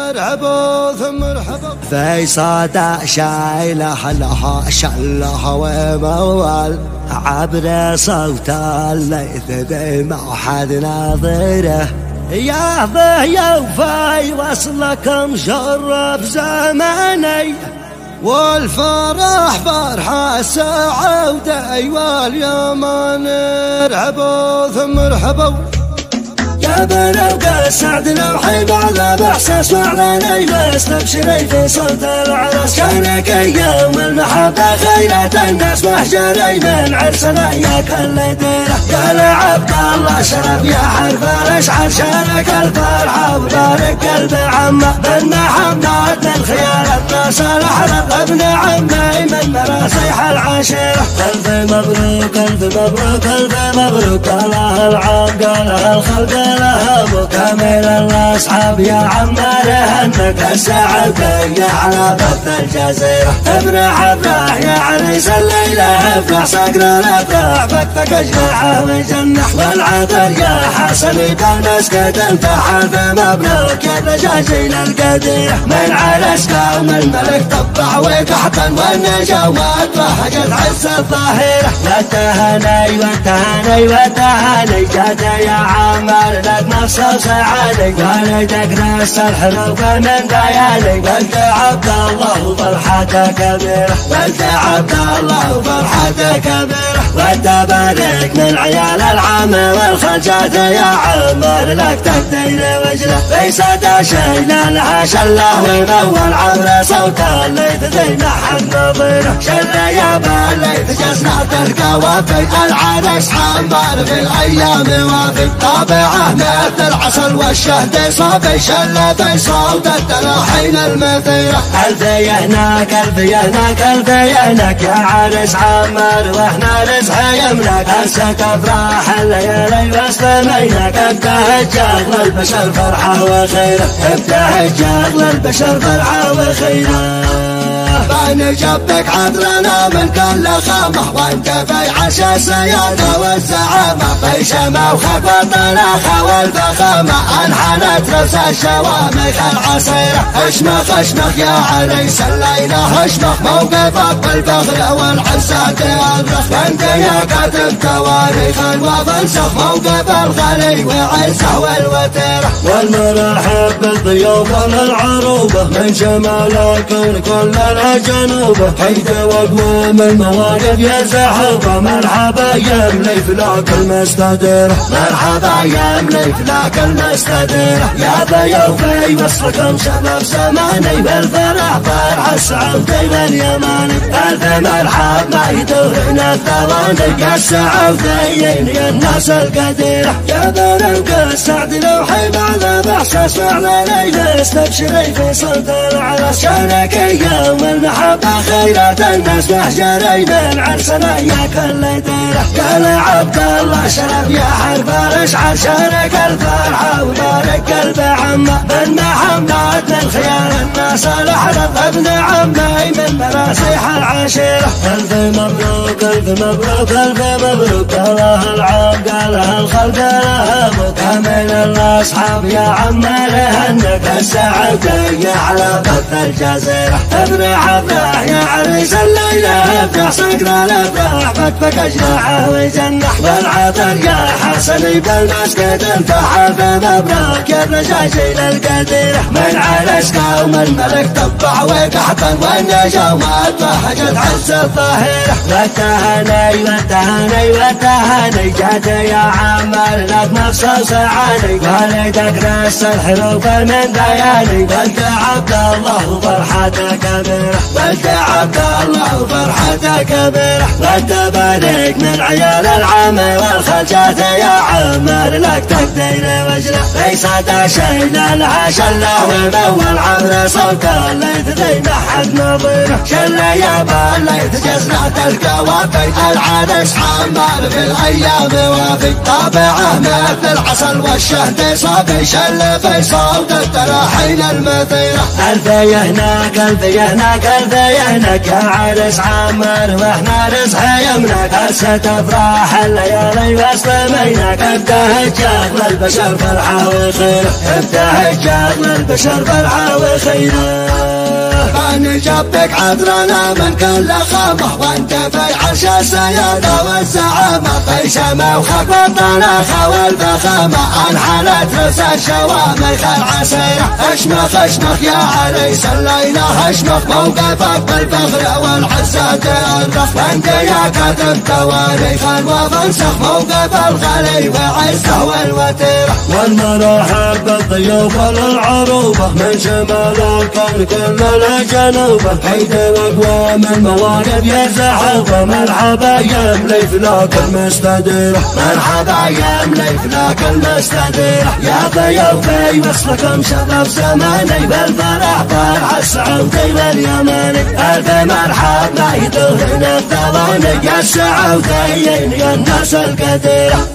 مرحبا ثم مرحبا في صدى شايله لها شلها وموال عبر صوت الليث بما حد ناظره يا ضيا وفي وصلكم شرف زماني والفرح فرحة السعودة واليوم مرحبا ثم مرحبا يا بلوقة سعدنا وحيب على بحساس وعلاني بس تبشري في صوت العرس كانك يوم المحبة خيرة الناس محجري من عرسنا يا كل ديره قال عبد الله شرف يا حرف الاشعر شارك الفرحة وبارك قلب عمه بن محمد الخيار صالح رب ابن عمي من مراسيح العاشرة ألف مبروك ألف مبروك ألف مبروك الله العام قالها الخلق لها مكامل الاصحاب يا عماره انك السعودية على بث الجزيرة افرح افرح يا عريس الليلة افرح صقر الافراح فكفك اجمعه وجنح والعطر يا حسن بالمسكت انفحل مبروك يا الرجاجيل القدير من عرس قوم الملك طبع وقحطا والنجوات وهجت عز الظاهرة والتهاني والتهاني والتهاني جاد يا عمار لك نفس وسعادي والدك ناس الحروف من بياني وانت عبد الله وفرحتك كبيرة وانت عبد الله وفرحتك كبيرة وانت بارك من عيال العام والخلجات يا عمار لك تقدير وجله ليس دا شيء لها شله وينور عبر صوت الليث زين حق نظيره شله يا بالليث جسنات القوافي العرس حمار في الايام وافي طابعه مثل العسل والشهد صافي شله في صوت التراحين المثيره الفي هناك الفي هناك الفي هناك يا عرس عمار واحنا نزحى يمنك هسه افراح الليالي واستمينك ابتهج اغلى البشر فرحه وخيره ابتهج اغلى البشر فرحه وخيره بان جبك عطرنا من كل خامه وانت في عشا السيادة والزعامة في شمع وخف الطلاخة والفخامة انحنت رأس الشوامخ العصيرة اشمخ اشمخ يا عريس الليلة اشمخ موقفك بالفخر والعزة تأرخ وانت يا كاتب تواريخ وفلسف موقف الغلي وعزه والوتيرة والمرحب بالضيوف والعروبة من شمال الكون كلنا جنوبه حيد واقوام المواقف يا زحوبه مرحبا يا ملي فلاك المستديره مرحبا يا ملي فلاك المستديره يا ضيوفي وصلكم شباب زماني بالفرح فرح السعودي باليماني الف مرحب ما يدورنا الثواني يا السعوديين يا الناس القديره يا بنوك السعد لو حيب على بحساس وعلى ليلة استبشري في صوت العرس شارك يوم المحبة خيرة الناس محجري من عرسنا يا كل ديره قال عبد الله شرف يا حرف الاشعر شارك الفرحة وبارك قلب عمه بن محمد الخيار الناس الحرف ابن عمي من مراسيح العاشرة الف مبروك الف مبروك الف مبروك الله العام قالها الخلق لها مكامل الاصحاب يا عماره انك السعودية على بث الجزيرة افرح افرح يا عريس الليلة افرح صقر الافراح فكفك اجمعه وجنح والعطر يا حسني بالمسكت انفحل مبروك يا الرجاجيل القديرة من عرس قوم الملك طبع وقحطا والنجوات وهجت عز الظاهرة والتهاني والتهاني والتهاني جاد يا عمار لك نفس وسعاني والدك ناس الحروف من بياني وانت عبد الله وفرحتك كبيرة وانت عبد الله وفرحتك كبيرة وانت بارك من عيال العام والخلجات يا عمار لك تقدير وجله ليس دا شيء لها شله ومول عبر صوت الليث زين حق نظيره شله يا بالليث جسنات القوافي العرس عمار في الايام وافي طابعه مثل العسل والشهد صافي شله في صوت التراحين المثيره الفي هناك الفي هناك الفي هناك يا عرس عمار واحنا نصحى يمنك هسه افراح الليالي واستمينك ابتهج جاغ للبشر فرحة وخيره ابتهج جاغ للبشر فرحة وخيره أنا جبتك عذرنا من كل خامة وانت في عرش السيادة والزعامة في سما وخط الطناخة والفخامة انحلت رأس الشوامخ العسيرة اشمخ اشمخ يا عريس الليلة اشمخ موقفك بالفخر والعزة تأرخ وانت يا كاتب تواريخ وفنسخ موقف الخليفة عزه والوتيرة والمراحب بالضيوف والعروبة من شمال الكون كل الجنوبة حيث الأقوام المواقف يزحف مرحبا يملي فلاك المستديرة مرحبا يملي فلاك المستديرة يا ضيوفي وصلكم شرف زماني بالفرح فرح السعودي واليماني ألف مرحبا يدهن الثواني يا السعوديين يا الناس الكثيرة